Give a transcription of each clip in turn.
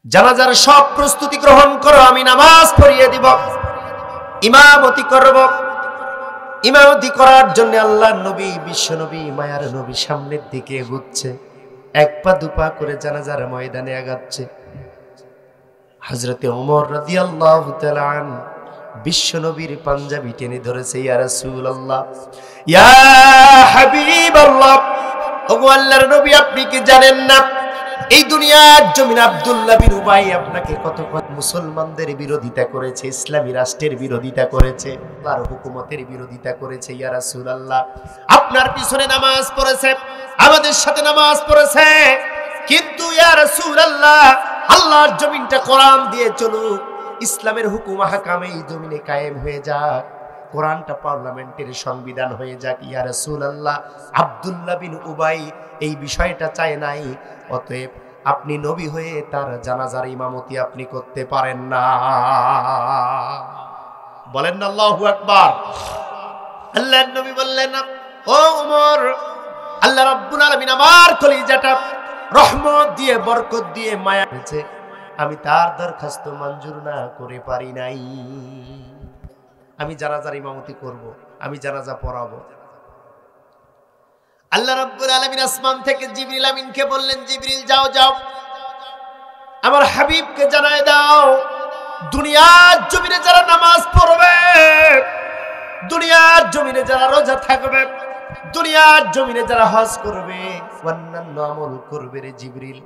জানাজার সব প্রস্তুতি গ্রহণ করো, আমি নামাজ পড়িয়ে দিব, ইমামতি করব। ইমামতি করার জন্য আল্লাহর নবী, বিশ্ব নবী, মায়ার নবী সামনের দিকে এগোচ্ছে, এক পা দুপা করে জানাজার ময়দানে আগাচ্ছে। হযরতে ওমর রাদিয়াল্লাহু তাআলা আনহু বিশ্ব নবীর পাঞ্জাবি টেনে ধরেছে, ইয়া রাসূলুল্লাহ, ইয়া হাবিবাল্লাহ, ওগো আল্লাহর নবী, আপনি কি জানেন না এই দুনিয়ার জমিন আব্দুল্লাহ বিন উবাই আপনাকে কত কত মুসলমানদের বিরোধিতা করেছে, ইসলামী রাষ্ট্রের বিরোধিতা করেছে, তার হুকুমতের বিরোধিতা করেছে। ইয়া রাসূলুল্লাহ, আপনার পিছনে নামাজ পড়েছে, আমাদের সাথে নামাজ পড়েছে, কিন্তু ইয়া রাসূলুল্লাহ আল্লাহর জমিনটা কোরআন দিয়ে চলুক, ইসলামের হুকুম হাকাম এই জমিনে কায়েম হয়ে যাক, কোরআনটা পার্লামেন্টের সংবিধান হয়ে যাক। ইয়া রাসূলুল্লাহ, আব্দুল্লাহ বিন উবাই এই বিষয়টা চায় নাই, অতএব আপনি নবী হয়ে তার জানাজার ইমামতি আপনি করতে পারেন না। বলেন না আল্লাহু আকবার। আল্লাহর নবী বললেন, ও ওমর, আল্লাহ রাব্বুল আলামিন আমার কলিজাটা রহমত দিয়ে, বরকত দিয়ে, মায়া দিয়েছে, আমি তার দরখাস্ত মঞ্জুর না করে পারি নাই, আমি জানাজার ইমামতি করব, আমি জানাজা পড়াবো। আল্লাহ রাব্বুল আলামিন আসমান থেকে জিবরিল আমিনকে বললেন, জিবরিল যাও যাও, আমার হাবিবকে জানায় দাও, দুনিয়ার জমিনে যারা নামাজ পড়বে, দুনিয়ার জমিনে যারা রোজা থাকবে, দুনিয়ার জমিনে যারা হজ করবে, অন্যান্য আমল করবে রে জিবরিল,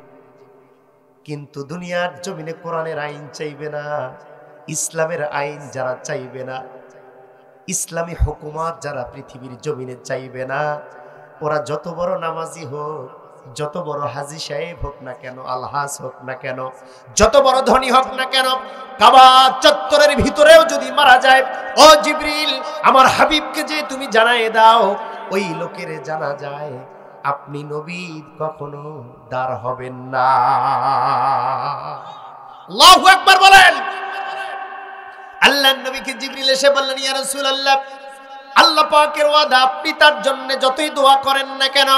কিন্তু দুনিয়ার জমিনে কোরআনের আইন চাইবে না, ইসলামের আইন যারা চাইবে না, ইসলামী হুকুমত যারা পৃথিবীর জমিনে চাইবে না, ওরা যত বড় নামাজি হোক, যত বড় হাজী সাহেব হোক না কেন, আলহাজ হোক না কেন, যত বড় ধনী হোক না কেন, কাবা চত্বরের ভিতরেও যদি মারা যায়, ও জিবরিল আমার হাবিবকে যে তুমি জানায় দাও, ওই লোকের জানা যায় আপনি নবী কখনো দাঁড় হবেন না। আল্লাহু আকবার বলেন। আল্লাহর নবীকে জিবরিল এসে বললেন, ইয়া রাসূলুল্লাহ, আল্লাহ পাকের ওয়াদা, আপনি তার জন্য যতই দোয়া করেন না কেন,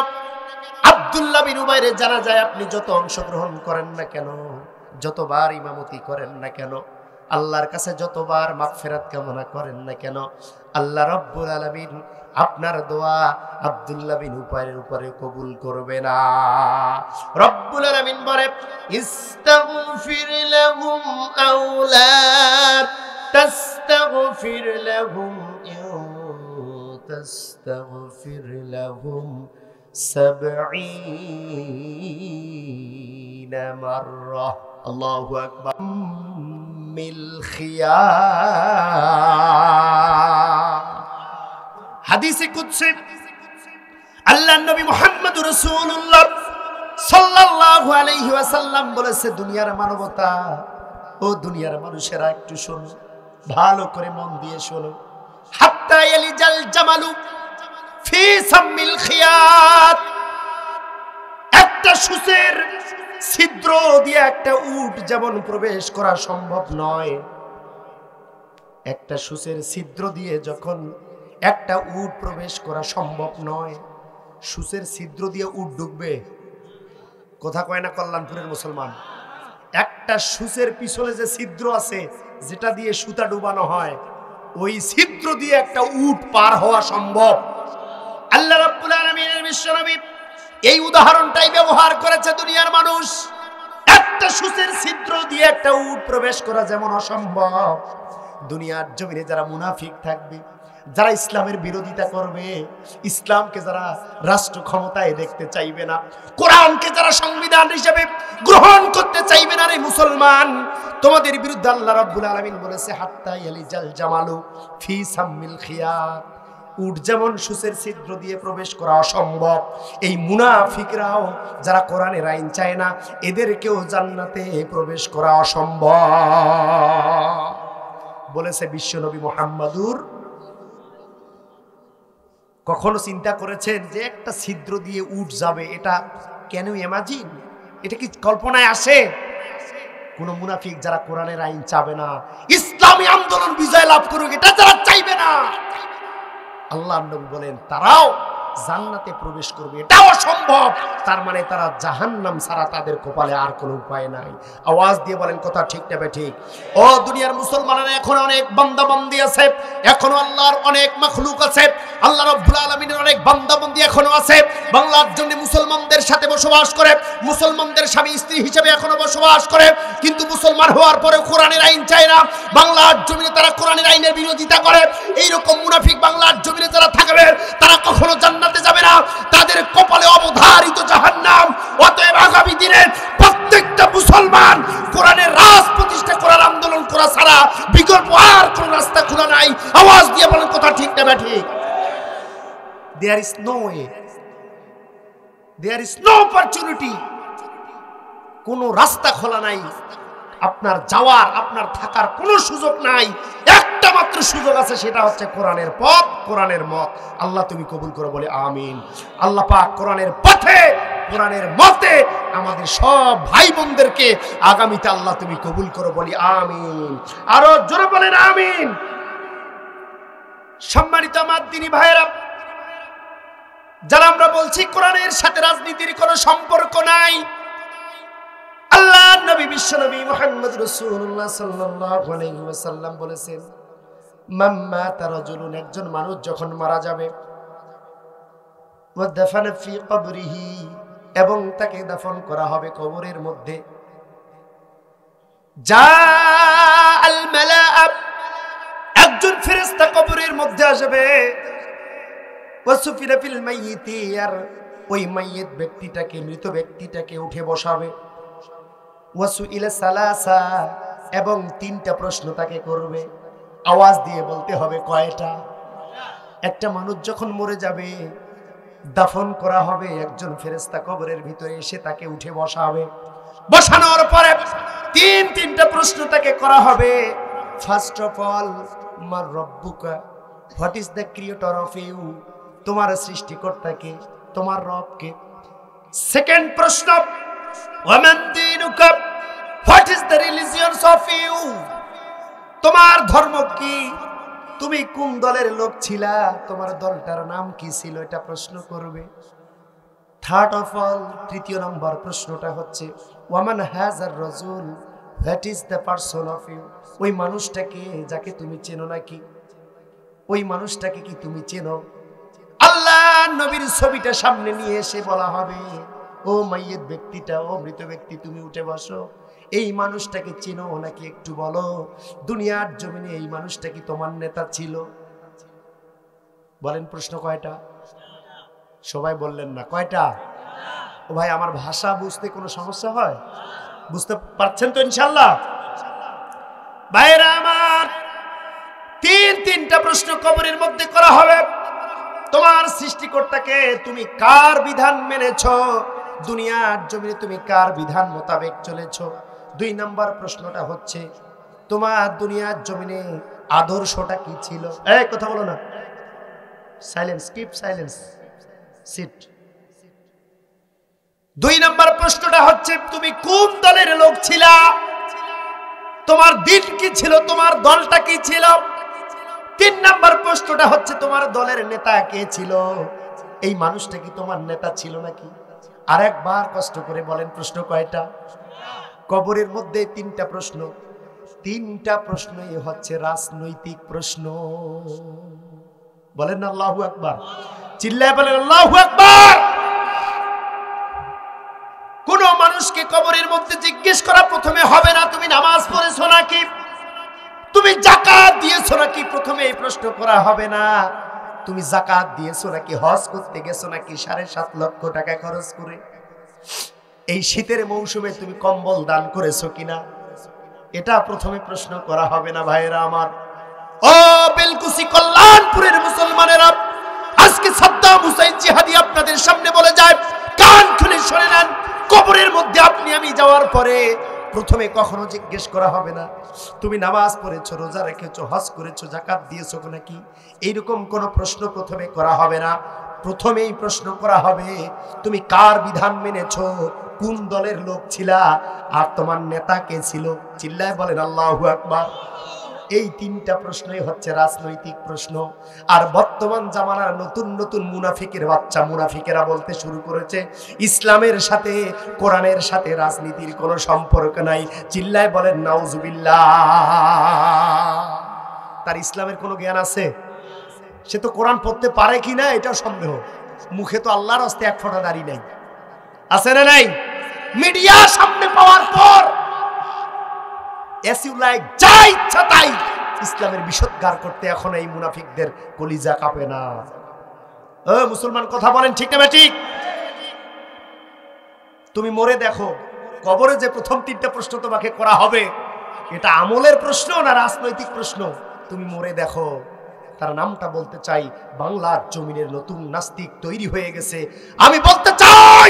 আব্দুল্লাহ বিন উবাইরের জানাজায় আপনি যত অংশগ্রহণ করেন না কেন, যতবার ইমামতি করেন না কেন, আল্লাহর কাছে যতবার মাগফিরাত কামনা করেন না কেন, আল্লাহ রাব্বুল আলামিন আপনার দোয়া আব্দুল্লাহ বিন উবাইরের উপরে কবুল করবে না। রব্বুল আলামিন বলে, ইস্তাগফির লাহুম আও লা তাস্তাগফির লাহুম, তাস্তাগফির লাহুম 70 মাররা। আল্লাহু আকবার। মিল খিয়া, হাদিসে কুদসি আল্লাহর নবী মুহাম্মদুর রাসূলুল্লাহ সাল্লাল্লাহু আলাইহি ওয়াসাল্লাম বলেছে, দুনিয়ার মানবতা, ও দুনিয়ার মানুষেরা একটু শোনো, ভালো করে মন দিয়ে শোনো, হাত্তা ইয়ালিজাল জামালু ফি সামিল খিয়াত, একটা সূচের ছিদ্র দিয়ে একটা উট যেমন প্রবেশ করা সম্ভব নয়, একটা সূচের ছিদ্র দিয়ে যখন একটা উট প্রবেশ করা সম্ভব নয়, সূচের ছিদ্র দিয়ে উট ঢুকবে? কথা কয় না কল্যাণপুরের মুসলমান? একটা সূচের পিছনে যে ছিদ্র আছে, যেটা দিয়ে সুতা ডুবানো হয়, ওই ছিদ্র দিয়ে একটা উট পার হওয়া সম্ভব। আল্লাহ রাব্বুল আলামিনের বিশ্বনবী এই উদাহরণটাই ব্যবহার করেছে। দুনিয়ার মানুষ, একটা সূচের ছিদ্র দিয়ে একটা উট প্রবেশ করা যেমন অসম্ভব, দুনিয়ার জমিনে যারা মুনাফিক থাকবে, যারা ইসলামের বিরোধিতা করবে, ইসলামকে যারা রাষ্ট্র ক্ষমতায় দেখতে চাইবে না, কোরআনকে যারা সংবিধান হিসেবে গ্রহণ করতে চাইবে না, রে মুসলমান, তোমাদের বিরুদ্ধে আল্লাহ রাব্বুল আলামিন বলেছে, হাত্তা ইয়ালিজাল জামালু ফি সামিল খিয়াত, উট যেমন সূচের ছিদ্র দিয়ে প্রবেশ করা অসম্ভব, এই মুনাফিকরাও যারা কোরআনের আইন চায় না, এদেরকেও জান্নাতে প্রবেশ করা অসম্ভব বলেছে বিশ্বনবী মুহাম্মদুর। কখনো চিন্তা করেছেন যে একটা ছিদ্র দিয়ে উট যাবে? এটা কেন ইমাজিন, এটা কি কল্পনায় আসে? কোন মুনাফিক যারা কোরআনের আইন চাবে না, ইসলামী আন্দোলন বিজয় লাভ করুক, এটা যারা চাইবে না, আল্লাহর নবী বলেন তারাও জান্নাতে প্রবেশ করবে, এটাও অসম্ভব। তার মানে তারা জাহান্নাম ছাড়া তাদের কপালে আর কোনো উপায় নাই। আওয়াজ দিয়ে বলেন কথা ঠিক না ঠিক? ও দুনিয়ার মুসলমানেরা, এখন অনেক বান্দা বান্দি আছে, এখনো আল্লাহর অনেক মাখলুক আছে, আল্লাহ রাব্বুল আলামিনের অনেক বান্দা বান্দি এখনো আছে, বাংলার জন্য মুসলমানদের সাথে বসবাস করে, মুসলমানদের স্বামী স্ত্রী হিসেবে এখনো বসবাস করে, কিন্তু মুসলমান হওয়ার পরে কোরআনের আইন চায় না। বাংলার জমিনে তারা কোরআনের আইনের বিরোধিতা করে। এইরকম মুনাফিক বাংলার জমিনে যারা থাকবে তারা কখনো জান্নাতে যাবে না, তাদের কপালে অবধারিত জাহান্নাম। অতএব আগামী দিনে প্রত্যেকটা মুসলমান কোরআনের রাজ প্রতিষ্ঠা করার আন্দোলন করা ছাড়া বিকল্প আর কোন রাস্তা খোলা নাই। আওয়াজ দিয়ে বলেন কথা ঠিক না ঠিক? There is no way, there is no opportunity, কোনো রাস্তা খোলা নাই, আপনার যাওয়ার আপনার থাকার কোনো সুযোগ নাই। একটা মাত্র সুযোগ আছে, সেটা হচ্ছে কোরআনের পথ, কোরআনের মত। আল্লাহ তুমি কবুল করো, বলে আমিন। আল্লাহ পাক কোরআনের পথে, কোরআনের মতে আমাদের সব ভাই বোনদেরকে আগামীতে আল্লাহ তুমি কবুল করো, বলি আমিন। আরো জোরে বলেন আমিন। সম্মানিত আমার দিনী ভাইয়েরা, যারা আমরা বলছি কোরআনের সাথে রাজনীতির কোনো সম্পর্ক নাই, আল্লাহ নবী বিশ্বনবী মুহাম্মদ রাসূলুল্লাহ সাল্লাল্লাহু আলাইহি ওয়াসাল্লাম বলেছেন, মাম্মা তারাজুলুন, একজন মানুষ যখন মারা যাবে, ওয়া দাফানা ফি কবরিহি, এবং তাকে দাফন করা হবে কবরের মধ্যে, জাআল মালাআব, একজন ফেরেশতা কবরের মধ্যে আসবে, ওয়াসুফিরা ফিল মাইয়িতি, আর ওই মাইয়িত ব্যক্তিটাকে, মৃত ব্যক্তিটাকে উঠে বসাবে, ওয়াসুইলা সালাসা, এবং তিনটা প্রশ্ন তাকে করবে। আওয়াজ দিয়ে বলতে হবে কয়টা? একটা মানুষ যখন মরে যাবে, দাফন করা হবে, একজন ফেরেশতা কবরের ভিতরে এসে তাকে উঠে বসাবে, বসানোর পরে তিনটা প্রশ্ন তাকে করা হবে। ফার্স্ট অফ অল, মার রব্বুকা, what is the creator of you, তোমার সৃষ্টিকর্তা কে, তোমার রব কে। সেকেন্ড প্রশ্ন, ওয়ামান দীনুকা, what is the religions of you, তোমার ধর্ম কি, তুমি কোন দলের লোক ছিলা, তোমার দলটার নাম কি ছিল, এটা প্রশ্ন করবে। থার্ড অফ অল, তৃতীয় নম্বর প্রশ্নটা হচ্ছে, ওয়ামান হাজার রাজুল, what is the person of you, ওই মানুষটাকে যাকে তুমি চেনো নাকি, ওই মানুষটাকে কি তুমি চেনো। আল্লাহ নবীর ছবিটা সামনে নিয়ে এসে বলা হবে, ও মাইয়িত ব্যক্তিটা, ও মৃত ব্যক্তি, তুমি উঠে বসো, এই মানুষটাকে চিনো নাকি একটু বলো। দুনিয়ার জমিনে এই মানুষটা কি তোমার নেতা ছিল? বলেন প্রশ্ন কয়টা? সবাই বললেন না, কয়টা? ও ভাই, আমার ভাষা বুঝতে কোনো সমস্যা হয়? বুঝতে পারছেন তো ইনশাআল্লাহ? ভাইরা আমার, তিনটা প্রশ্ন কবরের মধ্যে করা হবে। তোমার সৃষ্টিকর্তাকে তুমি কার বিধান মেনেছো, দুনিয়ার জমিনে তুমি কার বিধান মোতাবেক চলেছো। 2 নম্বর প্রশ্নটা হচ্ছে, তোমার দুনিয়ার জমিনে আদর্শটা কি ছিল। এই কথা বলো না, সাইলেন্স, কিপ সাইলেন্স, সিট। 2 নম্বর প্রশ্নটা হচ্ছে, তুমি কোন দলের লোক ছিলা, তোমার দিন কি ছিল, তোমার দলটা কি ছিল। 3 নম্বর প্রশ্নটা হচ্ছে, তোমার দলের নেতা কে ছিল, এই মানুষটা কি তোমার নেতা ছিল নাকি। আরেকবার কষ্ট করে বলেন প্রশ্ন কয়টা? কবরের মধ্যে 3টা প্রশ্ন। 3টা প্রশ্নই হচ্ছে রাজনৈতিক প্রশ্ন। বলেন আল্লাহু আকবার, চিল্লায় বলেন আল্লাহু আকবার। কোন মানুষকে কবরের মধ্যে জিজ্ঞেস করা প্রথমে হবে না, তুমি নামাজ পড়েছো নাকি, তুমি যাকাত দিয়েছো নাকি, প্রথমে এই প্রশ্ন করা হবে না। তুমি যাকাত দিয়েছো নাকি, হজ করতে গেছো নাকি 7.5 লক্ষ টাকা খরচ করে, এই শীতের মৌসুমে তুমি কম্বল দান করেছো কিনা, এটা প্রথমে প্রশ্ন করা হবে না। ভাইয়েরা আমার, ও বেলকুচি কল্যাণপুরের মুসলমানেরা, আজকে সাদ্দাম হুসাইন জিহাদি আপনাদের সামনে বলে যায়, কান খুলে শুনে নেন, কবরের মধ্যে আপনি আমি যাওয়ার পরে প্রথমে কখনো জিজ্ঞেস করা হবে না তুমি নামাজ পড়েছো, রোজা রেখেছো, হজ করেছো, যাকাত দিয়েছো নাকি, এইরকম কোনো প্রশ্ন প্রথমে করা হবে না। প্রথমেই প্রশ্ন করা হবে, তুমি কার বিধান মেনেছো, কোন দলের লোক ছিলা, আর তোমার নেতা কে ছিল। চিল্লায় বলেন আল্লাহু আকবার। এই তিনটা প্রশ্নই হচ্ছে রাজনৈতিক প্রশ্ন। আর বর্তমান জামানার নতুন নতুন মুনাফিকের বাচ্চা মুনাফিকেরা বলতে শুরু করেছে ইসলামের সাথে কোরআনের সাথে রাজনীতির কোনো সম্পর্ক নাই। চিল্লায় বলেন নাউজুবিল্লাহ। তার ইসলামের কোনো জ্ঞান আছে? সে তো কোরআন পড়তে পারে কিনা এটাও সন্দেহ। মুখে তো আল্লাহর হস্তে এক ফোঁটা দাড়ি নাই, আছে না নাই? মিডিয়া সামনে পাওয়ার পর যা ইচ্ছা তাই ইসলামের বিষোদ্গার করতে এখন এই মুনাফিকদের কলিজা কাঁপে না। ও মুসলমান কথা বলেন ঠিক না ঠিক? তুমি মরে দেখো কবরে যে প্রথম তিনটা প্রশ্ন তোমাকে করা হবে, এটা আমলের প্রশ্ন না রাজনৈতিক প্রশ্ন? তুমি মরে দেখো। তার নামটা বলতে চাই, বাংলার জমিনের নতুন নাস্তিক তৈরি হয়ে গেছে। আমি বলতে চাই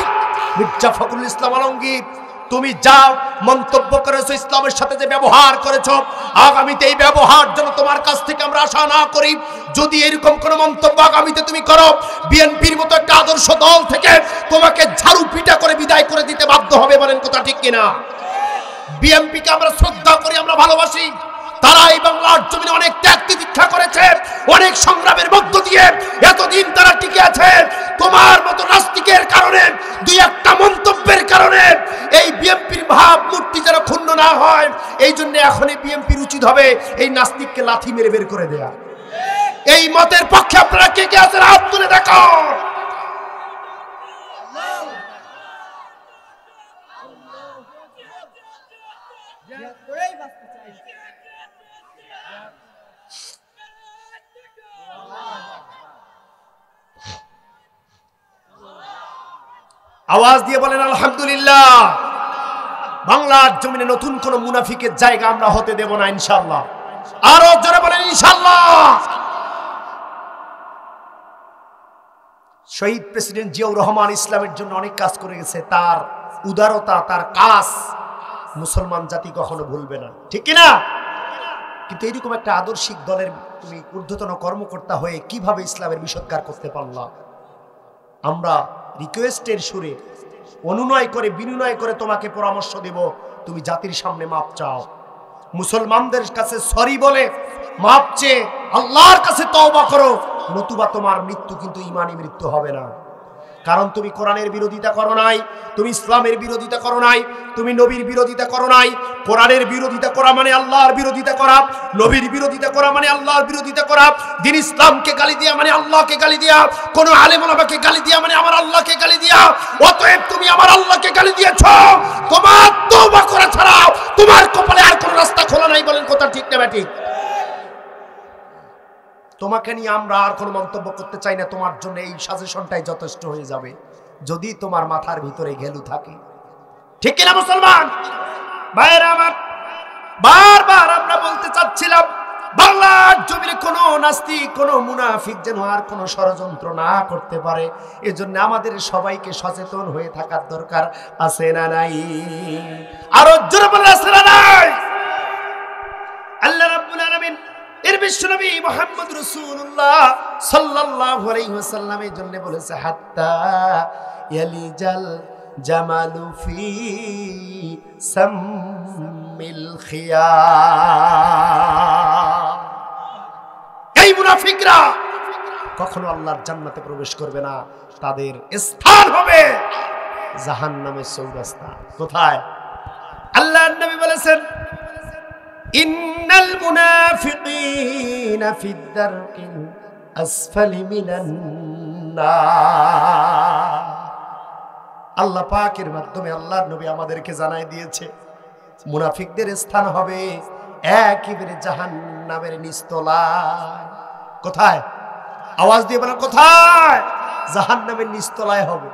মির্জা ফখরুল ইসলাম আলমগীর, তুমি যা মন্তব্য করেছো, ইসলামের সাথে যে ব্যবহার করেছো, আগামীতে এই ব্যবহার যেন তোমার কাছ থেকে আমরা আশা না করি। যদি এরকম কোন মন্তব্য আগামীতে তুমি করো, বিএনপির মতো একটা আদর্শ দল থেকে তোমাকে ঝাড়ু পিটা করে বিদায় করে দিতে বাধ্য হবে। বলেন কথা ঠিক কিনা? বিএনপিকে আমরা শ্রদ্ধা করি, আমরা ভালোবাসি। তারা এই বাংলার জমিনে অনেক ত্যাগ তিতিক্ষা করেছে, অনেক সংগ্রামের মধ্য দিয়ে এতদিন তারা টিকে আছে। তোমার মতো নাস্তিকের কারণে, দুই একটা মন্তব্যের কারণে এই বিএনপির ভাবমূর্তি যেন ক্ষুণ্ণ না হয়, এই জন্য এখনই বিএনপির উচিত হবে এই নাস্তিককে লাথি মেরে বের করে দেয়া। এই মতের পক্ষে আপনারা কে কে আছেন হাত তুলে দেখো। আওয়াজ দিয়ে বলেন আলহামদুলিল্লাহ। বাংলার জমিনে নতুন কোন মুনাফিকের জায়গা আমরা হতে দেব না ইনশাআল্লাহ। আরো জোরে বলেন ইনশাআল্লাহ। শহীদ প্রেসিডেন্ট জিয়াউর রহমান ইসলামের জন্য অনেক কাজ করে গেছে। তার উদারতা, তার কাজ মুসলমান জাতি কখনো ভুলবে না, ঠিক কিনা? কিন্তু এরকম একটা আদর্শিক দলের তুমি ঊর্ধ্বতন কর্মকর্তা হয়ে কিভাবে ইসলামের বিষোদ্গার করতে পারলা? আমরা রিকোয়েস্টের সুরে অনুনয় করে বিনয় করে তোমাকে পরামর্শ দেব, তুমি জাতির সামনে মাপ চাও। মুসলমানদের কাছে সরি বলে মাপ চেয়ে আল্লাহর কাছে তওবা করো, নতুবা তোমার মৃত্যু কিন্তু ঈমানি মৃত্যু হবে না। কারণ তুমি কোরআনের বিরোধিতা করো নাই, তুমি ইসলামের বিরোধিতা করো নাই, তুমি নবীর বিরোধিতা করো নাই। কোরআনের বিরোধিতা করা মানে আল্লাহর বিরোধিতা করা, নবীর বিরোধিতা করা মানে আল্লাহর বিরোধিতা করা, দ্বীন ইসলামকে গালি দেয়া মানে আল্লাহকে গালি দেয়া, কোন আলেম ওলামাকে গালি দেয়া মানে আমার আল্লাহকে গালি দেয়া। অতএব তুমি আমার আল্লাহকে গালি দিয়েছো, তোমার তওবা করা ছাড়া তোমার কপালে আর কোন রাস্তা খোলা নাই। বলেন কথা ঠিক না ঠিক? তোমাকে নিয়ে আমরা আর কোনো মন্তব্য করতে চাই না। তোমার জন্য এই সাজেশনটাই যথেষ্ট হয়ে যাবে, যদি তোমার মাথার ভিতরে ঘেলু থাকে, ঠিক কিনা মুসলমান ভাইরা আমার? বারবার আমরা বলতে চাচ্ছিলাম বাংলার জমিনে কোনো নাস্তিক, কোনো মুনাফিক যেন আর কোনো ষড়যন্ত্র না করতে পারে। এজন্য আমাদের সবাইকে সচেতন হয়ে থাকার দরকার আছে না নাই? আরো জোরে বলেন আছে না নাই? আল্লাহ রাব্বুল আলামিন এর বিশ্বনবী মুহাম্মদ রাসূলুল্লাহ সাল্লাল্লাহু আলাইহি ওয়াসাল্লামের জন্য বলেছে, হাত্তা ইয়ালিজাল জামালু ফি সামিল খিয়াম। এই মুনাফিকরা কখনো আল্লাহর জান্নাতে প্রবেশ করবে না, তাদের স্থান হবে জাহান্নামের চৌরাস্তা। কোথায়? আল্লাহর নবী বলেছেন, ইন্নাল মুনাফিকিনা ফিদ দারকিল আসফালি মিনান নার। আল্লাহ পাকের মাধ্যমে আল্লাহর নবী আমাদেরকে জানাই দিয়েছে, মুনাফিকদের স্থান হবে একেবারে জাহান্নামের নিচতলায়। কোথায়? আওয়াজ দিয়ে বলেন কোথায়? জাহান্নামের নিচতলায় হবে।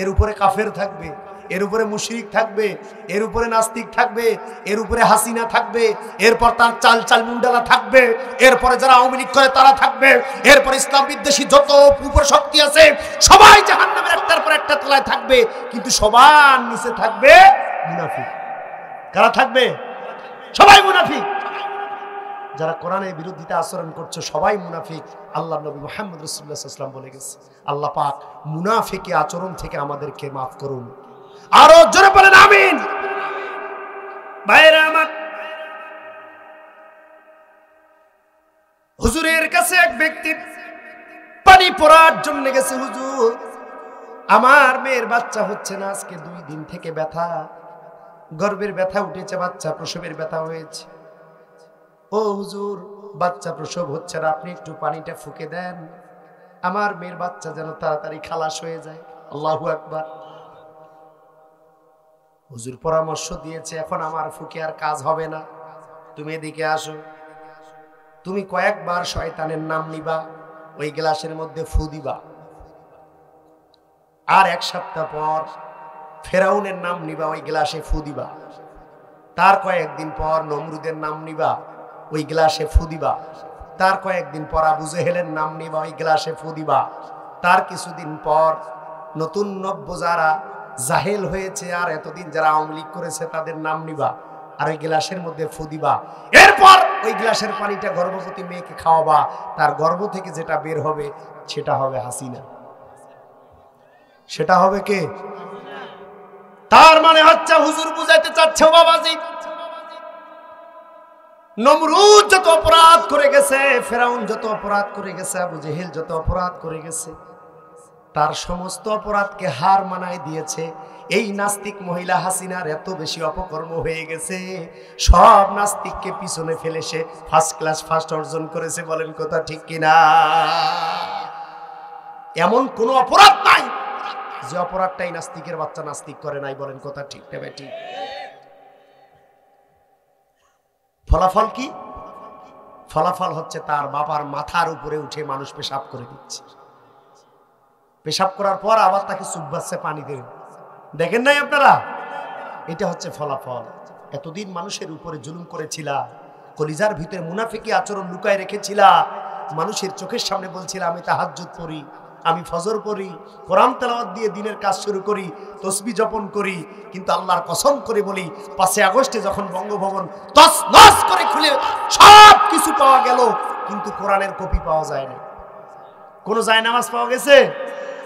এর উপরে কাফের থাকবে, এর উপরে মুশরিক থাকবে, এর উপরে নাস্তিক থাকবে, এর উপরে হাসিনা থাকবে, এরপর তার চাল চাল মুন্ডালা থাকবে, এরপরে যারা আওয়ামী লীগ করে তারা থাকবে, এরপর ইসলাম বিদ্বেষী যত উপর শক্তি আছে সবাই জাহান্নামের একটার পর একটা তলায় থাকবে। কিন্তু সবার নিচে থাকবে মুনাফিক। কারা থাকবে? সবাই মুনাফিক। যারা কোরআনের বিরোধিতা আচরণ করছে সবাই মুনাফিক। আল্লাহ নবী মুহাম্মদ রাসূলুল্লাহ সাল্লাল্লাহু আলাইহি ওয়াসাল্লাম বলে গেছে। আল্লাহ পাক মুনাফিকি আচরণ থেকে আমাদেরকে মাফ করুন। আরো জোরে বলেন আমিন। ভাইরা আমার, গেছে এক ব্যক্তি, পানি পড়ার জন্য গেছে। হুজুর, আমার মেয়ের বাচ্চা হচ্ছে না, আজকে 2 দিন থেকে ব্যথা, গর্ভের ব্যথা উঠেছে, বাচ্চা প্রসবের ব্যথা হয়েছে। ও হুজুর, বাচ্চা প্রসব হচ্ছে না, আপনি একটু পানিটা ফুঁকে দেন, আমার মেয়ের বাচ্চা যেন তাড়াতাড়ি খালাস হয়ে যায়। আল্লাহু আকবার। হুজুর পরামর্শ দিয়েছে, এখন আমার ফুঁকে আর কাজ হবে না, তুমি এদিকে আসো। তুমি কয়েকবার শয়তানের নাম নিবা, ওই গ্লাসের মধ্যে ফু দিবা, আর 1 সপ্তাহ পর ফেরাউনের নাম নিবা, ওই গ্লাসে ফু দিবা। তার কয়েকদিন পর নমরুদের নাম নিবা, ওই গ্লাসে ফু দিবা। তার কয়েকদিন পর আবু জেহেলের নাম নিবা, ওই গ্লাসে ফু দিবা। তার কিছুদিন পর নতুন নব্য যারা জাহেল হয়েছে আর এতদিন যারা আওয়ামী লীগ করেছে তাদের নাম নিবা, আর ওই গ্লাসের মধ্যে ফু দিবা। এরপর ওই গ্লাসের পানিটা গর্ভবতী মেয়েকে খাওয়াবা, তার গর্ভ থেকে যেটা বের হবে সেটা হবে হাসিনা। সেটা হবে কে? তার মানে হচ্ছে হুজুর বুঝাইতে চাচ্ছে, বাবাজি, নমরুদ যত অপরাধ করে গেছে, ফেরাউন যত অপরাধ করে গেছে, আবু জেহেল যত অপরাধ করে গেছে, তার সমস্ত অপরাধকে হার মানায় দিয়েছে এই নাস্তিক মহিলা হাসিনার। এত বেশি অপকর্ম হয়ে গেছে, সব নাস্তিককে পিছনে ফেলে সে ফার্স্ট ক্লাস ফার্স্ট অর্জন করেছে। বলেন কথা ঠিক কিনা? এমন কোন অপরাধ নাই যে অপরাধটাই নাস্তিকের বাচ্চা নাস্তিক করে নাই। বলেন কথা ঠিক না বেটি? ফলাফল কি? ফলাফল হচ্ছে তার বাবার মাথার উপরে উঠে মানুষ পেশাব করে দিচ্ছে। পেশাব করার পর আবার তাকে চুববাচ্ছে পানি দিয়ে। দেখেন নাই আপনারা? এটা হচ্ছে ফলাফল। এতদিন মানুষের উপরে জুলুম করেছিলা, কলিজার ভিতরে মুনাফিকি আচরণ লুকায় রেখেছিলা, মানুষের চোখের সামনে বলছিলা আমি তাহাজ্জুদ পড়ি, আমি ফজর পড়ি, কোরআন তেলাওয়াত দিয়ে দিনের কাজ শুরু করি, তসবিহ জপন করি। কিন্তু আল্লাহর কসম করে বলি, 5 আগস্টে যখন বঙ্গভবন তছনছ করে খুলে সব কিছু পাওয়া গেল, কিন্তু কোরআনের কপি পাওয়া যায় না। কোন জায়নামাজ পাওয়া গেছে?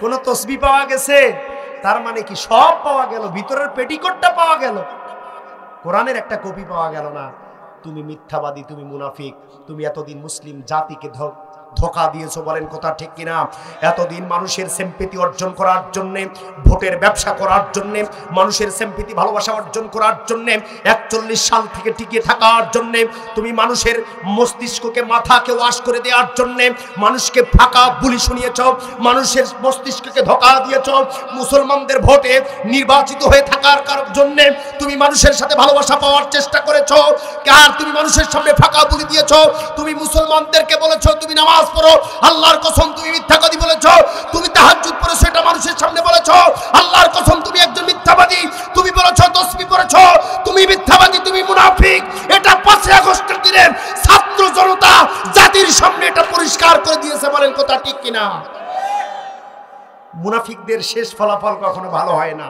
কোন তসবিহ পাওয়া গেছে? তার মানে কি সব পাওয়া গেল, ভিতরের পেটিকোটটা পাওয়া গেল, কোরআনের একটা কপি পাওয়া গেল না। তুমি মিথ্যাবাদী, তুমি মুনাফিক, তুমি এতদিন মুসলিম জাতিকে ধোঁকা দিয়েছো। বলেন কথা ঠিক কিনা? এতদিন মানুষের সিম্পেথি অর্জন করার জন্য, ভোটের ব্যবসা করার জন্য, মানুষের সিম্পেথি ভালোবাসা অর্জন করার জন্য, 41 সাল থেকে টিকে থাকার জন্য, তুমি মানুষের মস্তিষ্ককে মাথাকে ওয়াশ করে দেওয়ার জন্য মানুষকে ফাঁকা বুলি শুনিয়েছ, মানুষের মস্তিষ্ককে ধোঁকা দিয়েছ। মুসলমানদের ভোটে নির্বাচিত হয়ে থাকার জন্য তুমি মানুষের সাথে ভালোবাসা পাওয়ার চেষ্টা করেছো, আর তুমি মানুষের সামনে ফাঁকা বুলি দিয়েছ। তুমি মুসলমানদেরকে বলেছো তুমি নামাজ পড়ো, আল্লাহর কসম তুমি মিথ্যাবাদী বলেছো। তুমি তাহাজ্জুদ পড়েছো, এটা মানুষের সামনে বলেছো, আল্লাহর কসম তুমি একজন মিথ্যাবাদী। তুমি বলেছো তাসবিহ পড়েছো, তুমি মিথ্যাবাদী, তুমি মুনাফিক। এটা 5 আগস্টের দিনে ছাত্র জনতা জাতির সামনে এটা পরিষ্কার করে দিয়েছে। বলেন কথা ঠিক কিনা? মুনাফিকদের শেষ ফলাফল কখনো ভালো হয় না।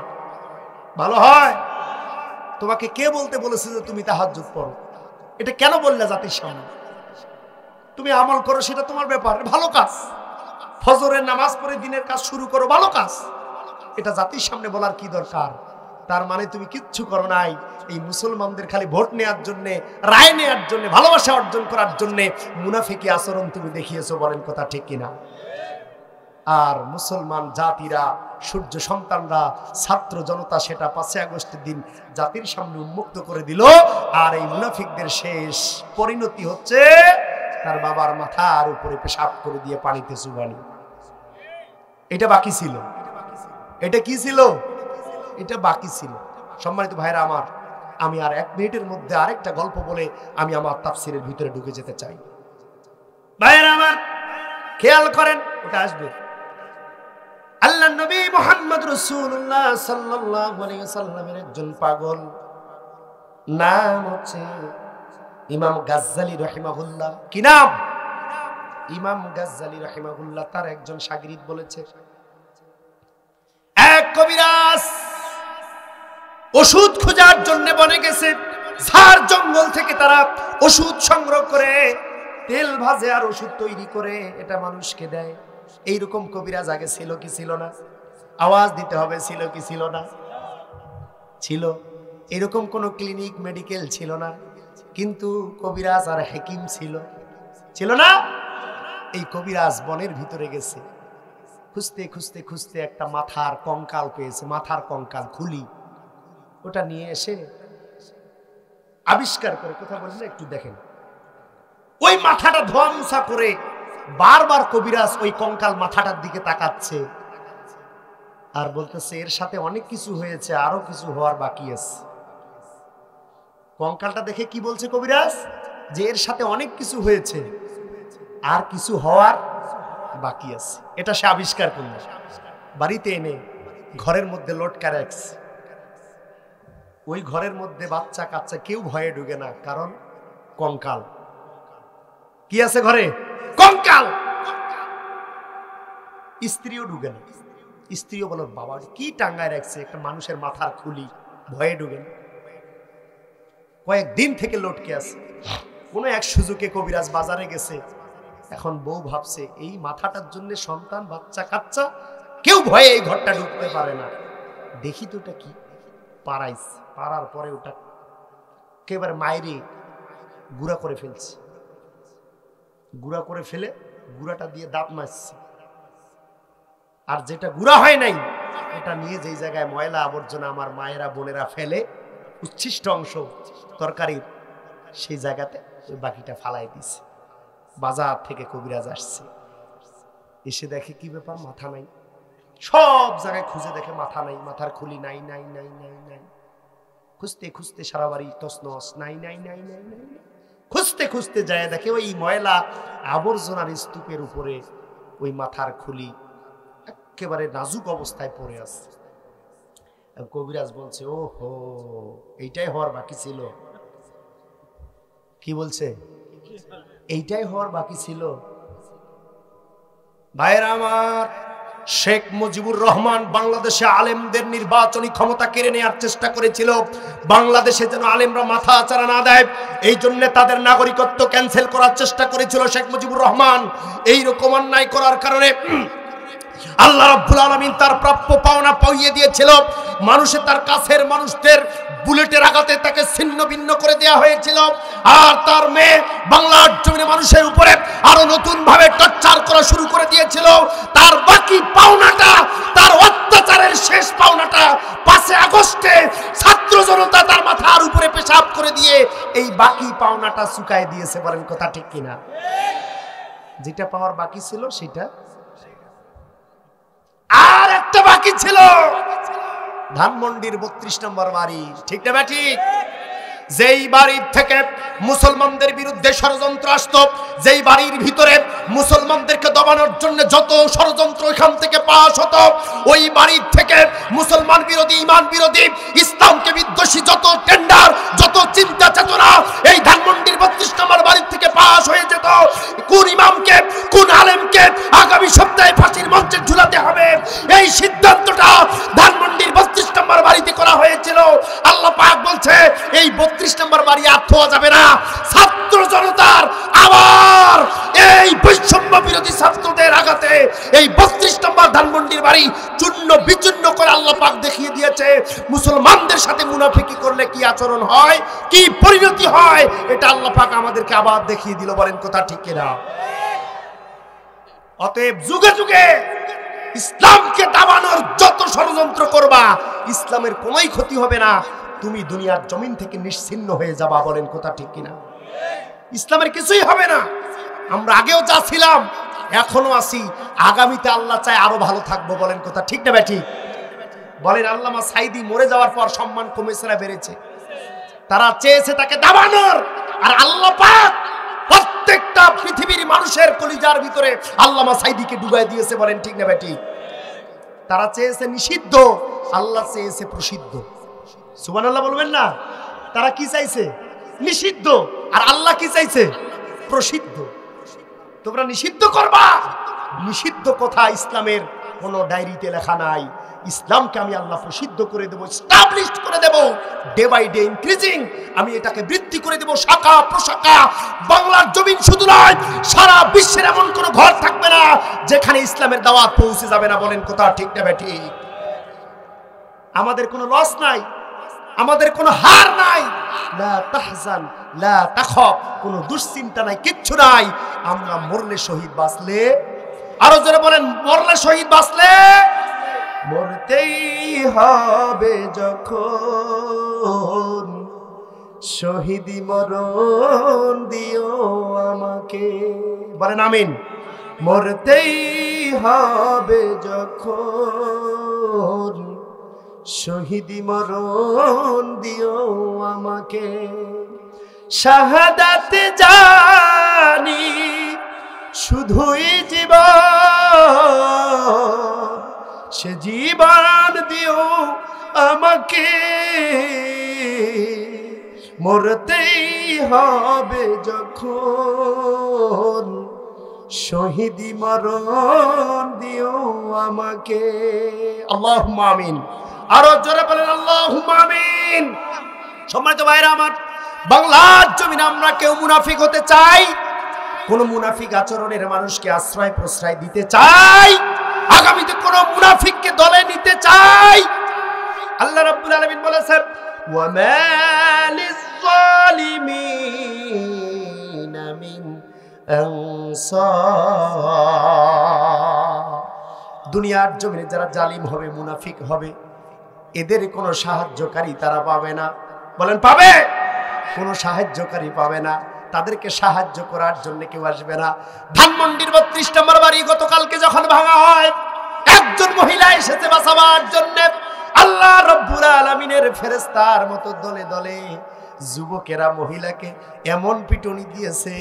ভালো হয়? তোমাকে কে বলতে বলেছে যে তুমি তাহাজ্জুদ পড়ো? এটা কেন বললে জাতির সামনে? তুমি আমল করো, সেটা তোমার ব্যাপার, ভালো কাজ। ফজরের নামাজ পড়ে দিনের কাজ শুরু করো, ভালো কাজ। এটা জাতির সামনে বলার কি দরকার? তার মানে তুমি কিচ্ছু করো নাই। এই মুসলমানদের খালি ভোট নেওয়ার জন্য, রায় নেওয়ার জন্য, ভালোবাসা অর্জন করার জন্য মুনাফিকি আচরণ তুমি দেখিয়েছো। বলেন কথা ঠিক কিনা? আর মুসলমান জাতিরা, সূর্য সন্তানরা, ছাত্র জনতা সেটা 5 আগস্টের দিন জাতির সামনে উন্মুক্ত করে দিল। আর এই মুনাফিকদের শেষ পরিণতি হচ্ছে তার বাবার মাথার উপরে পেশাব করে দিয়ে পানিতে চুবানি। এটা বাকি ছিল। এটা কি ছিল? এটা বাকি ছিল। সম্মানিত ভাইরা আমার, আমি আর 1 মিনিটের মধ্যে আরেকটা গল্প বলে আমি আমার তাফসিরের ভিতরে ঢুকে যেতে চাই। ভাইরা আমার খেয়াল করেন, ওটা আসবে। আল্লাহ নবী মুহাম্মদ রাসূলুল্লাহ সাল্লাল্লাহু আলাইহি ওয়াসাল্লামের একজন পাগল, নাম হচ্ছে ইমাম গাজ্জালী রাহিমাহুল্লাহ। কি নাম? ইমাম গাজ্জালী রাহিমাহুল্লাহ। তার একজন শাগিরিদ বলেছে, এক কবিরাজ ওষুধ খোঁজার জন্য বনে গেছে, ঝাড় জঙ্গল থেকে তারা ওষুধ সংগ্রহ করে তেল ভাজে আর ওষুধ তৈরি করে এটা মানুষকে দেয়। এইরকম কবিরাজ আগে ছিল কি ছিল না? আওয়াজ দিতে হবে, ছিল কি ছিল না? ছিল। এরকম কোনো ক্লিনিক মেডিকেল ছিল না, কিন্তু কবিরাজ আর হাকিম ছিল। ছিল না? এই কবিরাজ বনের ভিতরে গেছে, খুঁজতে খুঁজতে খুঁজতে একটা মাথার কঙ্কাল পেয়েছে, মাথার কঙ্কাল খুলি, ওটা নিয়ে এসে আবিষ্কার করে, কথা বললে একটু দেখেন, ওই মাথাটা ধোয়া মুছা করে বারবার কবিরাজ ওই কঙ্কাল মাথাটার দিকে তাকাচ্ছে আর বলতেছে এর সাথে অনেক কিছু হয়েছে, আরো কিছু হওয়ার বাকি আছে। কঙ্কালটা দেখে কি বলছে কবিরাজ, যে এর সাথে অনেক কিছু হয়েছে আর কিছু হওয়ার বাকি আছে। এটা সে আবিষ্কার করল, বাড়িতে এনে ঘরের মধ্যে লটকা রাখছে। ওই ঘরের মধ্যে বাচ্চা কাচ্চা কেউ ভয়ে ঢুকে না, কারণ কঙ্কাল। কি আছে ঘরে? কঙ্কাল। স্ত্রীও ঢুকে না, স্ত্রীও বলো বাবা কি টাঙ্গায় রাখছে একটা মানুষের মাথার খুলি, ভয়ে ঢুকে না। কয়েকদিন থেকে লটকে আছে। কোনো এক সুযোগে কবিরাজ বাজারে গেছে, এখন বউ ভাবছে এই মাথাটার জন্য সন্তান বাচ্চা কাচ্চা কেউ ভয়ে এই ঘরটা ঢুকতে পারে না, দেখি তো ওটা কি। পাড়াইছে, পাড়ার পরে ওটা একেবারে মাইরে গুঁড়া করে ফেলছে, গুঁড়া করে ফেলে গুঁড়াটা দিয়ে দাঁত মারছে। আর যেটা গুঁড়া হয় নাই ওটা নিয়ে যেই জায়গায় ময়লা আবর্জনা আমার মায়েরা বোনেরা ফেলে, উচ্ছিষ্ট অংশ তরকারির, সেই জায়গাতে ওই বাকিটা ফালাই দিছে। বাজার থেকে কবিরাজ আসছে, এসে দেখে কি ব্যাপার, মাথা নাই। সব জায়গায় খুঁজে দেখে মাথা নাই, মাথার খুলি নাই, নাই নাই নাই নাই। খুঁজতে খুঁজতে সারা বাড়ি তছনছ, নাই নাই নাই নাই নাই। খুঁজতে খুঁজতে যায় দেখে ওই ময়লা আবর্জনার স্তূপের উপরে ওই মাথার খুলি একেবারে নাজুক অবস্থায় পড়ে আছে। কবিরাজ বলছে ও হো, এইটাই হওয়ার বাকি ছিল। কি বলছে? এইটাই হওয়ার বাকি ছিল। ভাইরা আমার, শেখ মুজিবুর রহমান বাংলাদেশে আলেমদের নির্বাচনী ক্ষমতা কেড়ে নেওয়ার চেষ্টা করেছিল, বাংলাদেশে যেন আলেমরা মাথা আচারা না দেয়, এই জন্য তাদের নাগরিকত্ব ক্যান্সেল করার চেষ্টা করেছিল শেখ মুজিবুর রহমান। এইরকম অন্যায় করার কারণে আল্লাহ রাব্বুল আলামিন তার প্রাপ্য পাওনা পাইয়ে দিয়েছিল। মানুষে তার কাছের মানুষদের বুলেটের আঘাতে তাকে ছিন্ন ভিন্ন করে দেওয়া হয়েছিল। আর তার মেয়ে বাংলার জমিনে মানুষের উপরে আরো নতুন ভাবে টর্চার করা শুরু করে দিয়েছিল। তার বাকি পাওনাটা, তার অত্যাচারের শেষ পাওনাটা 5 আগস্টে ছাত্র জনতা তার মাথার উপরে পেশাব করে দিয়ে এই বাকি পাওনাটা চুকায় দিয়েছে। বলেন কথা ঠিক কিনা? যেটা পাওয়ার বাকি ছিল সেটা, আর একটা বাকি ছিল ধানমন্ডির 32 নম্বর বাড়ি, ঠিক না ঠিক? যেই বাড়ির থেকে মুসলমানদের বিরুদ্ধে ষড়যন্ত্র আসতো, যেই বাড়ির ভিতরে মুসলমানদেরকে দবানোর জন্য যত ষড়যন্ত্র এখান থেকে পাস হতো, ওই বাড়ির থেকে মুসলমান বিরোধী, ইমান বিরোধী, ইসলামকে বিদ্বেষী যত টেন্ডার, যত চিন্তা চেতনা এই ধানমন্ডির 32 নম্বর বাড়ির থেকে পাস হয়ে যেত। কোন ইমামকে, কোন আলেমকে আগামী সপ্তাহে ফাঁসির মঞ্চে ঝুলাতে হবে, এই সিদ্ধান্তটা ধানমন্ডির 32 নম্বর বাড়িতে করা হয়েছিল। আল্লাহ পাক বলছে এই 32 নম্বর বাড়ি আর থোয়া যাবে না। ছাত্র জনতার আবার এই বৈষম্য বিরোধী ছাত্রদের আঘাতে এই 32 নম্বর ধানমন্ডির বাড়ি চূর্ণ বিচূর্ণ করে আল্লাহ পাক দেখিয়ে দিয়েছে মুসলমানদের সাথে মুনাফিকি করলে কি আচরণ হয়, কি পরিণতি হয়, এটা আল্লাহ পাক আমাদেরকে আবার দেখিয়ে দিল। বলেন কথা ঠিক কিনা? অতএব যুগে যুগে ইসলামকে দাবানোর যত ষড়যন্ত্র করবা, ইসলামের কোনোই ক্ষতি হবে না, তুমি দুনিয়ার জমিন থেকে নিশ্চিহ্ন হয়ে যাবা। বলেন কথা ঠিক কিনা? ইসলামের কিছুই হবে না। আমরা আগেও যা ছিলাম এখনো আছি, আগামীতে আল্লাহ চায় আরো ভালো থাকবো। বলেন কথা ঠিক না বেঠিক? বলেন আল্লামা সাইদি মরে যাওয়ার পর সম্মান কমেছে না বেড়েছে? তারা চেয়েছে তাকে দাবানোর, আর আল্লাহ পাক প্রত্যেকটা পৃথিবীর মানুষের কলিজার ভিতরে আল্লামা সাইদিকে ডুবাই দিয়েছে। বলেন ঠিক না বেঠিক? তারা চেয়েছে নিষিদ্ধ, আল্লাহ চেয়েছে প্রসিদ্ধ। সুবহানাল্লাহ বলবেন না? তারা কি চাইছে? নিষিদ্ধ, আর আল্লাহ কি চাইছে? প্রসিদ্ধ। তোমরা নিষিদ্ধ করবা, নিষিদ্ধ কথা ইসলামের কোন ডায়েরিতে লেখা নাই। ইসলামকে আমি আল্লাহ প্রসিদ্ধ করে দেব, এস্টাবলিশড করে দেব, ডে বাই ডে ইনক্রিজিং, আমি এটাকে বৃদ্ধি করে দেব, শাখা প্রশাখা। বাংলার জমিন শুধু নয়, সারা বিশ্বের এমন কোন ঘর থাকবে না যেখানে ইসলামের দাওয়াত পৌঁছে যাবে না। বলেন কথা ঠিক না বেঠিক? আমাদের কোনো লস নাই, আমাদের কোনো হার নাই, লা তাহজান লা তাখাফ, কোনো দুশ্চিন্তা নাই, কিচ্ছু নাই। আমরা মরলে শহীদ, বাঁচলে, আরো জোরে বলেন, মরলে শহীদ, বাঁচলে মরতেই হবে যখন, শহীদি মরণ দিও আমাকে। বলেন আমিন। মরতেই হবে যখন, শহীদি মরণ দিও আমাকে। শাহাদাত জানি শুধুই জীবন, সে জীবন দিও আমাকে। মরতেই হবে যখন, শহীদি মরণ দিও আমাকে। আল্লাহুম্মা আমিন। আরো জোরে বলেন আল্লাহুম্মা আমিন। সম্মানিত ভাইরা আমার, বাংলার জমিনে আমরা কেউ মুনাফিক হতে চাই? কোন মুনাফিক আচরণের মানুষকে আশ্রয় প্রশ্রয় দিতে চাই? আগামীতে কোন মুনাফিককে দলে নিতে চাই? আল্লাহ রাব্বুল আলামিন বলেছেন, ওয়া মা লিয-যালিমিনা মিন আনসার। দুনিয়ার জমিনে যারা জালিম হবে, মুনাফিক হবে, এদের কোনো সাহায্যকারী তারা পাবে না। বলেন পাবে? কোনো সাহায্যকারী পাবে না, তাদেরকে সাহায্য করার জন্য কেউ আসবে না। ধানমন্ডির ৩২ নম্বর বাড়ি গতকালকে যখন ভাঙা হয়, একজন মহিলা এসেছে বাঁচাবার জন্য। আল্লাহ রাব্বুল আলামিনের ফেরেশতার মতো দলে দলে যুবকেরা মহিলাকে এমন পিটুনি দিয়েছে,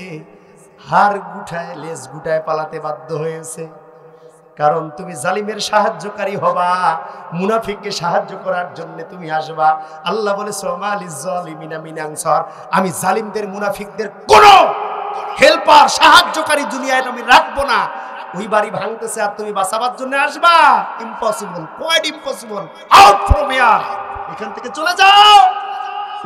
হাড় গুটায় লেজ গুটায় পালাতে বাধ্য হয়েছে। কারণ তুমি জালিমের সাহায্যকারী হবা, মুনাফিককে সাহায্য করার জন্য তুমি আসবা। আল্লাহ বলেছে, ওয়া মা লিয-যালিমিনা মিন আনসার, আমি জালিমদের মুনাফিকদের কোনো হেল্পার সাহায্যকারী দুনিয়ায় আমি রাখবো না। ওই বাড়ি ভাঙতেছে আর তুমি বাঁচাবার জন্য আসবা? Impossible, quite impossible. Out from here, এখান থেকে চলে যাও।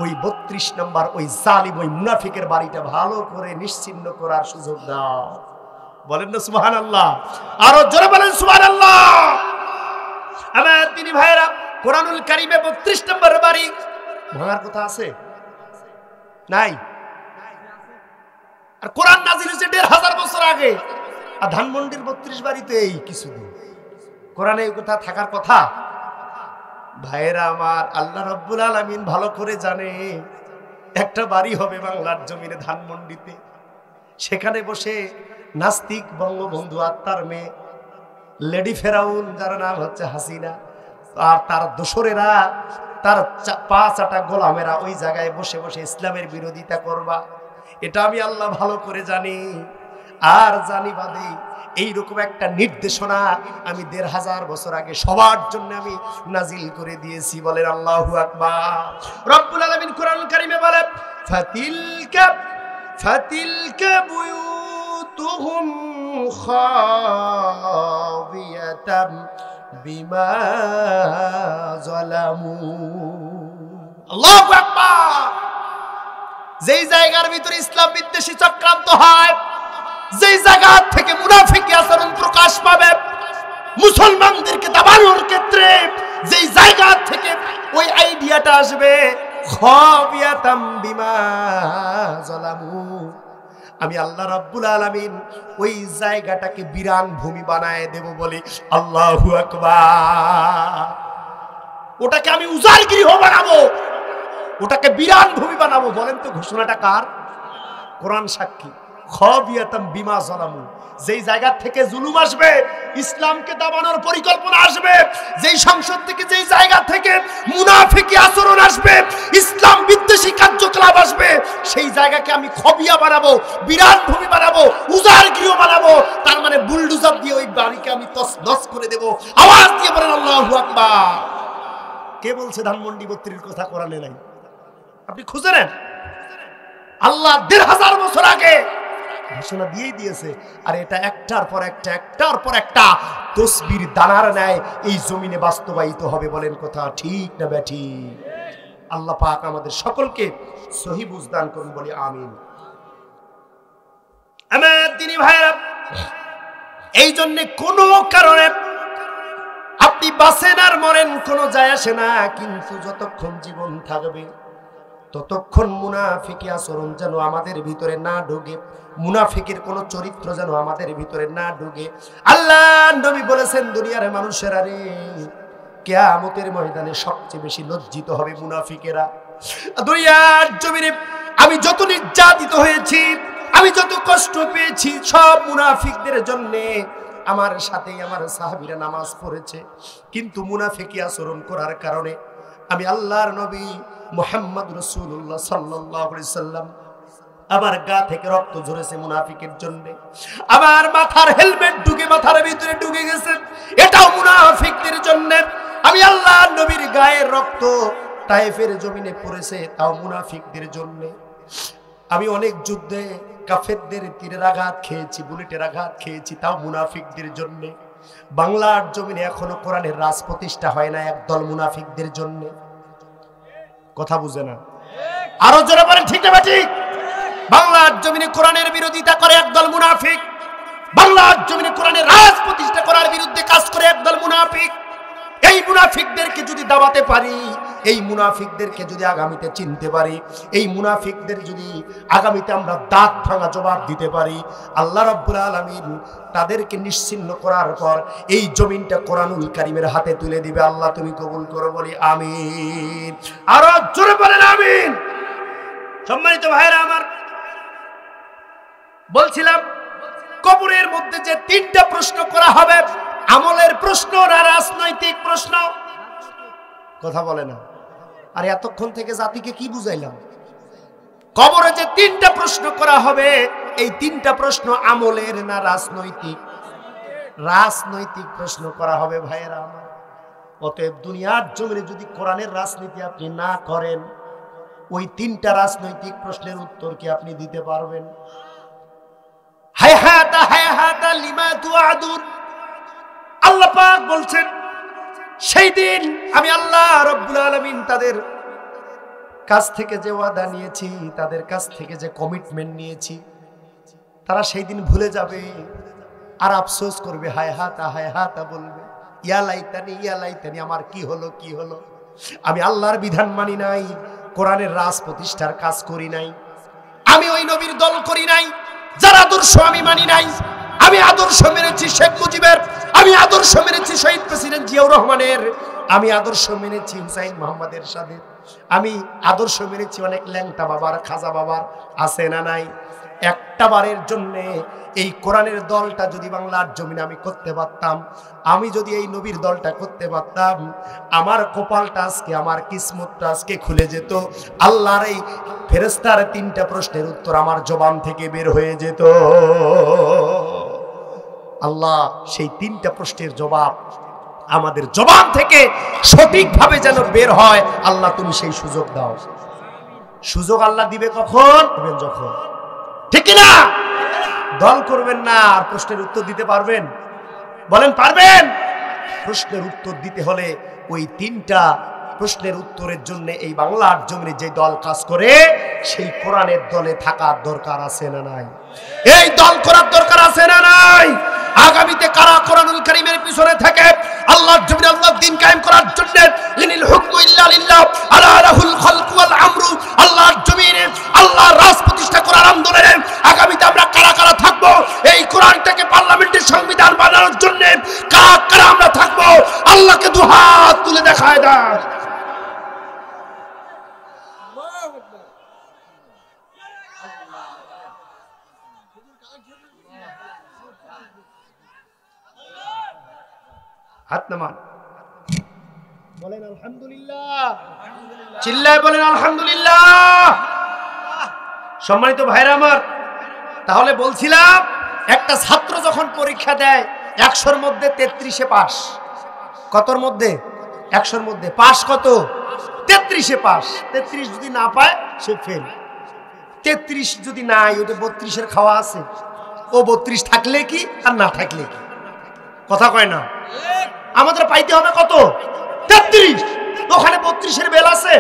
ওই ৩২ নম্বর ওই জালিম ওই মুনাফিকের বাড়িটা ভালো করে নিশ্চিহ্ন করার সুযোগ দাও। বলেন না সুবহানাল্লাহ? আরো জোরে বলেন সুবহানাল্লাহ। আমার দিনী ভাইরা, কোরআনুল কারীমে ৩২ নম্বর বাড়ি ভাঙার কথা আছে? নাই। আর কোরআন নাযিল হয়েছে ১৫০০ বছর আগে, আর ধানমন্ডির ৩২ বাড়িতে এই কিছুদিন। কোরআনে এই কথা থাকার কথা? ভাইরা আমার, আল্লাহ রাব্বুল আলামিন ভালো করে জানে একটা বাড়ি হবে বাংলার জমিনে ধানমন্ডিতে। সেখানে বসে নাস্তিক বঙ্গবন্ধু আর তার মেয়ে লেডি ফেরাউন, যার নাম হচ্ছে হাসিনা, আর তার দোসরেরা, তার ৫ গোলামেরা ওই জায়গায় বসে বসে ইসলামের বিরোধিতা করবা। এটা আমি আল্লাহ ভালো করে জানি। আর জানি বাদে এইরকম একটা নির্দেশনা আমি ১৫০০ বছর আগে সবার জন্য আমি নাজিল করে দিয়েছি। বলেন আল্লাহু আকবার। রব্বুল আলামিন কোরআন কারীমে বলেন, ফাতিলকা বুয়ুতুহুম খাবিয়াতাম বিমা যালামু। আল্লাহু আকবার। যেই জায়গার ভিতরে ইসলাম বিদ্বেষী চক্রান্ত হয়, যেই জায়গা থেকে মুনাফিকি আচরণ প্রকাশ পাবে, মুসলমানদেরকে দাবানোর ক্ষেত্রে যেই জায়গা থেকে ওই আইডিয়াটা আসবে, খাবিয়াতাম বিমা যালামু, আমি আল্লাহ রাব্বুল আলামিন ওই জায়গাটাকে বিরান ভূমি বানায় দেব। বলি আল্লাহু আকবার। ওটাকে আমি উজাড় গৃহ বানাবো, ওটাকে বিরান ভূমি বানাবো। বলেন তো ঘোষণাটা কার? কোরআন সাক্ষী। খাবিয়াতাম বিমা যালামু, যেই জায়গা থেকে জুলুম আসবে, ইসলামকে দাবানোর পরিকল্পনা আসবে, যেই সংসদ থেকে, যেই জায়গা থেকে মুনাফিকি আচরণ আসবে, ইসলাম বিদ্বেষী কার্যকলাপ আসবে, সেই জায়গাকে আমি খবিয়া বানাবো, বিরান ভূমি বানাবো, উজাড় গৃহ বানাবো। তার মানে বুলডোজার দিয়ে ওই বাড়িকে আমি তছনছ করে দেব। আওয়াজ দিয়ে বলেন আল্লাহু আকবার। কে বলছে ধানমন্ডি ৩২ কথা কোরআনে নাই? আপনি খুঁজে নেন। আল্লাহ ১৫০০ বছর আগে ঘোষণা দিয়েই দিয়েছে। আর এটা একটার পর একটা, একটার পর একটা তসবির দানার ন্যায় এই জমিনে বাস্তবায়িত হবে। বলেন কথা ঠিক না ব্যাঠিক? আল্লাহ পাক আমাদের সকলকে সহি বুঝদান করুন, বলি আমিন। আমার দিনী ভাইরা, এই জন্য কোনো কারণে আপনি বাঁচেন আর মরেন কোনো যায় আসে না, কিন্তু যতক্ষণ জীবন থাকবে ততক্ষণ মুনাফিকি আচরণ যেন আমাদের ভিতরে না ঢোকে, মুনাফিকের কোন চরিত্র যেন আমাদের ভিতরে না ঢোকে। আল্লাহ নবী বলেছেন, দুনিয়ার মানুষেরা রে, কিয়ামতের ময়দানে সবচেয়ে বেশি লজ্জিত হবে মুনাফিকেরা। দুনিয়ার জমিনে আমি যত নির্যাতিত হয়েছি, আমি যত কষ্ট পেয়েছি, সব মুনাফিকদের জন্য। আমার সাথে আমার সাহাবীরা নামাজ পড়েছে, কিন্তু মুনাফিকি আচরণ করার কারণে আমি আল্লাহর নবী মুহাম্মদ রাসূলুল্লাহ সাল্লাল্লাহু আলাইহি সাল্লাম আমার গা থেকে রক্ত ঝরেছে মুনাফিকের জন্য। আমার মাথার হেলমেট ঢুকে মাথার ভিতরে ঢুকে গেছে, এটাও মুনাফিকদের জন্য। আমি আল্লাহর নবীর গায়ের রক্ত তায়েফের জমিনে পড়েছে, তাও মুনাফিকদের জন্য। আমি অনেক যুদ্ধে কাফেরদের তীরের আঘাত খেয়েছি, বুলেটের আঘাত খেয়েছি, তাও মুনাফিকদের জন্য। বাংলার জমিনে এখনো কোরআনের রাজ প্রতিষ্ঠা হয় না একদল মুনাফিকদের জন্য। কথা বুঝে না? আরো জোরে বলেন ঠিক না ঠিক? বাংলার জমিনে কোরআনের বিরোধিতা করে একদল মুনাফিক, বাংলার জমিনে কোরআনের রাজ প্রতিষ্ঠা করার বিরুদ্ধে কাজ করে একদল মুনাফিক। এই মুনাফিকদেরকে যদি দাবাতে পারি, এই মুনাফিকদেরকে যদি আগামীতে চিনতে পারি, এই মুনাফিকদের যদি আগামীতে আমরা দাঁত ভাঙা জবাব দিতে পারি, আল্লাহ রাব্বুল আলামিন তাদেরকে নিশ্চিহ্ন করার পর এই জমিনটা কোরআনুল কারীমের হাতে তুলে দিবে। আল্লাহ তুমি কবুল করো, বলি আমিন। আরো জোরে বলেন আমিন। সম্মানিত ভাইরা আমার, বলছিলাম কবরের মধ্যে যে তিনটা প্রশ্ন করা হবে, আমলের প্রশ্ন না রাজনৈতিক প্রশ্ন? কথা বলে না। আর এতক্ষণ থেকে জাতিকে কি বুঝাইলাম? কবরে যে তিনটা প্রশ্ন করা হবে, এই তিনটা প্রশ্ন আমলের না রাজনৈতিক? রাজনৈতিক প্রশ্ন করা হবে ভাইয়েরা আমার। অতএব দুনিয়ার জমিনে যদি কোরআনের রাজনীতি আপনি না করেন, ওই তিনটা রাজনৈতিক প্রশ্নের উত্তর কি আপনি দিতে পারবেন? হায়হাতা হায়হাতা লিমা তুআদুন। আল্লাহ পাক বলছেন, সেই দিন আমি আল্লাহ রাব্বুল আলামিন তাদের কাছ থেকে যে ওয়াদা নিয়েছি, তাদের কাছ থেকে যে কমিটমেন্ট নিয়েছি, তারা সেই দিন ভুলে যাবে আর আফসোস করবে, হায়হাতা হায়হাতা বলবে, ইয়া লাইতানি, আমার কি হলো কি হলো। আমি আল্লাহর বিধান মানি নাই, কোরআনের রাজ প্রতিষ্ঠার কাজ করি নাই, আমি ওই নবীর দল করি নাই, যার আদর্শ আমি মানি নাই। আমি আদর্শ মেনেছি শেখ মুজিবের, আমি আদর্শ মেনেছি শহীদ প্রেসিডেন্ট জিয়াউর রহমানের, আমি আদর্শ মেনেছি হুসাইন মোহাম্মদ এরশাদের, আমি আদর্শ মেনেছি অনেক ল্যাংটা বাবার, খাজা বাবার। আছে না নাই? একটা বারের জন্য এই কোরআনের দলটা যদি বাংলার জমিনে আমি করতে পারতাম, আমি যদি এই নবীর দলটা করতে পারতাম, আমার কপালটা আজকে, আমার কিসমতটা আজকে খুলে যেত। আল্লাহর এই ফেরেশতার তিনটা প্রশ্নের উত্তর আমার জবান থেকে বের হয়ে যেত। আল্লাহ সেই তিনটা প্রশ্নের জবাব আমাদের জবান থেকে সঠিকভাবে যেন বের হয়, আল্লাহ তুমি সেই সুযোগ দাও। সুযোগ আল্লাহ দিবে কখন? যখন। ঠিক না? দল করবেন না আর প্রশ্নের উত্তর দিতে পারবেন? বলেন পারবেন? প্রশ্নের উত্তর দিতে হলে ওই তিনটা প্রশ্নের উত্তরের জন্য এই বাংলার জমিনে যে দল কাজ করে, সেই কোরআনের দলে থাকার দরকার আছে না নাই? এই দল করার দরকার আছে না নাই? আগামীতে কারা কোরআনুল কারীমের পিছনে থাকে আল্লাহর জমিনে আল্লাহর দ্বীন কায়েম করার জন্য, ইনিল হুকমু ইল্লা লিল্লাহ আলা লাহুল খালকু ওয়াল আমরু, আল্লাহর জমিনে আল্লাহর রাজ প্রতিষ্ঠা করার আন্দোলনে আগামীতে আমরা কারা কারা থাকবো, এই কোরআনটাকে পার্লামেন্টের সংবিধান বানানোর জন্য কারা কারা আমরা থাকবো, আল্লাহকে দুহাত তুলে দেখায় দাও। হাত নামান, বলেন আলহামদুলিল্লাহ, চিল্লায় বলেন আলহামদুলিল্লাহ। সম্মানিত ভাইরা আমার, তাহলে বলছিলাম একটা ছাত্র যখন পরীক্ষা দেয় 100-র মধ্যে 33-এ পাস। কতর মধ্যে? 100-র মধ্যে পাস কত? 33-এ পাস। 33 যদি না পায় সে ফেল। 33 যদি নাই, ওটা 32-এর খাওয়া আছে। ও 32 থাকলে কি আর না থাকলে কি? কথা কয় না? আমাদের পাইতে হবে কত? 33। ওখানে 32-এর বেল আছে।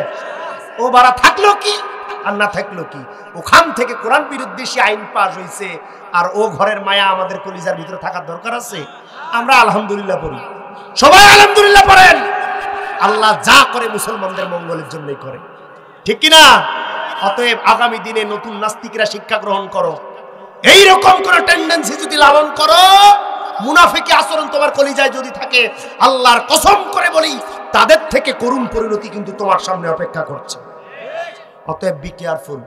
ও বারা থাকলো কি আর না থাকলো কি? ওখান থেকে কোরআন বিরোধী আইন পাস হয়েছে, আর ও ঘরের মায়া আমাদের কলিজার ভিতরে থাকার দরকার আছে। আমরা আলহামদুলিল্লাহ পড়ি, সবাই আলহামদুলিল্লাহ পড়েন। আল্লাহ যা করে মুসলমানদের মঙ্গলের জন্যই করে, ঠিক কিনা? অতএব আগামী দিনে নতুন নাস্তিকরা শিক্ষা গ্রহণ করো। এইরকম কোন টেন্ডেন্সি যদি লালন করো, মুনাফিকি আচরণ তোমার কলিজায় যদি থাকে, আল্লাহর কসম করে বলি তাদের থেকে করুণ পরিণতি কিন্তু তোমার সামনে অপেক্ষা করছে। অতএব বি কেয়ারফুল,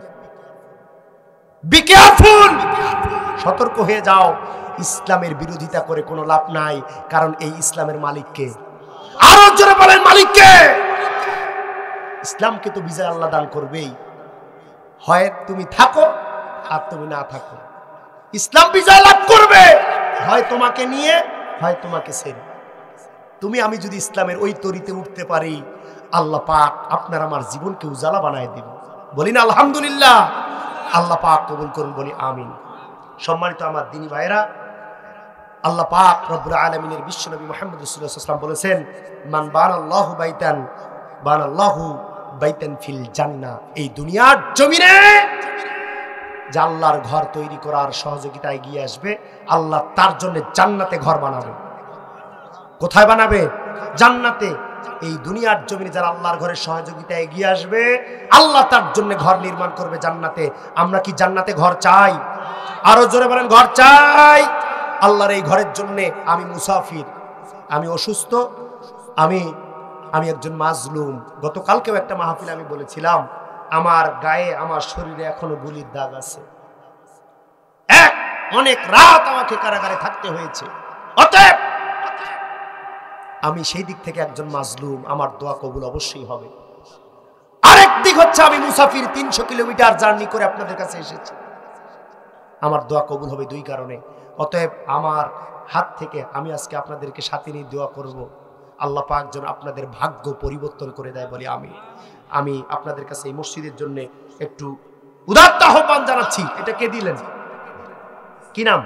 বি কেয়ারফুল, সতর্ক হয়ে যাও। ইসলামের বিরোধিতা করে কোনো লাভ নাই, কারণ এই ইসলামের মালিককে, আরো জোরে বলেন মালিককে। ইসলামকে তো বিজয় আল্লাহ দান করবেই, হয় তুমি থাকো আর তুমি না থাকো, ইসলাম বিজয় লাভ করবে, হয় তোমাকে নিয়ে হয় তোমাকে ছেড়ে। তুমি আমি যদি ইসলামের ওই তরিতে উঠতে পারি, আল্লাহ পাক আপনার আমার জীবনকে উজালা বানায় দিবে। বলি না আলহামদুলিল্লাহ? আল্লাহ পাক কবুল করুন, বলি আমিন। সম্মানিত আমার দ্বীনি ভাইরা, আল্লাহ পাক রব্বুল আলামিনের বিশ্বনবী মুহাম্মদ রাসূলুল্লাহ সাল্লাল্লাহু আলাইহি ওয়াসাল্লাম বলেছেন, মান বানাল্লাহু বাইতান বানাল্লাহু বাইতান ফিল জান্নাহ। এই দুনিয়ার জমিনে যে আল্লাহর ঘর তৈরি করার সহযোগিতায় এগিয়ে আসবে, আল্লাহ তার জন্য জান্নাতে ঘর বানাবে। কোথায় বানাবে? জান্নাতে। এই দুনিয়ার জমিনে যারা আল্লাহর ঘরের সহযোগিতায় এগিয়ে আসবে, আল্লাহ তার জন্য ঘর নির্মাণ করবে জান্নাতে। আমরা কি জান্নাতে ঘর চাই? আরো জোরে বলেন ঘর চাই। আল্লাহর এই ঘরের জন্য আমি মুসাফির, আমি অসুস্থ, আমি একজন মাজলুম। গতকালকেও একটা মাহফিলে আমি বলেছিলাম, আমার গায়ে আমার শরীরে এখনো গুলির দাগ আছে। অনেক রাত আমাকে কারাগারে থাকতে হয়েছে। অতএব আমি সেই দিক থেকে একজন মাজলুম, আমার দোয়া কবুল অবশ্যই হবে। আরেক দিক হচ্ছে আমি মুসাফির, 300 কিলোমিটার জার্নি করে আপনাদের কাছে এসেছি, আমার দোয়া কবুল হবে দুই কারণে। অতএব আমার হাত থেকে আমি আজকে আপনাদেরকে সাথে নিয়ে দোয়া করব, আল্লাহ পাক যেন আপনাদের ভাগ্য পরিবর্তন করে দেয়, বলি আমি আপনাদের কাছে এই মসজিদের জন্য একটু উদাত্ত আহ্বান জানাচ্ছি। এটা কে দিলেন? কি নাম?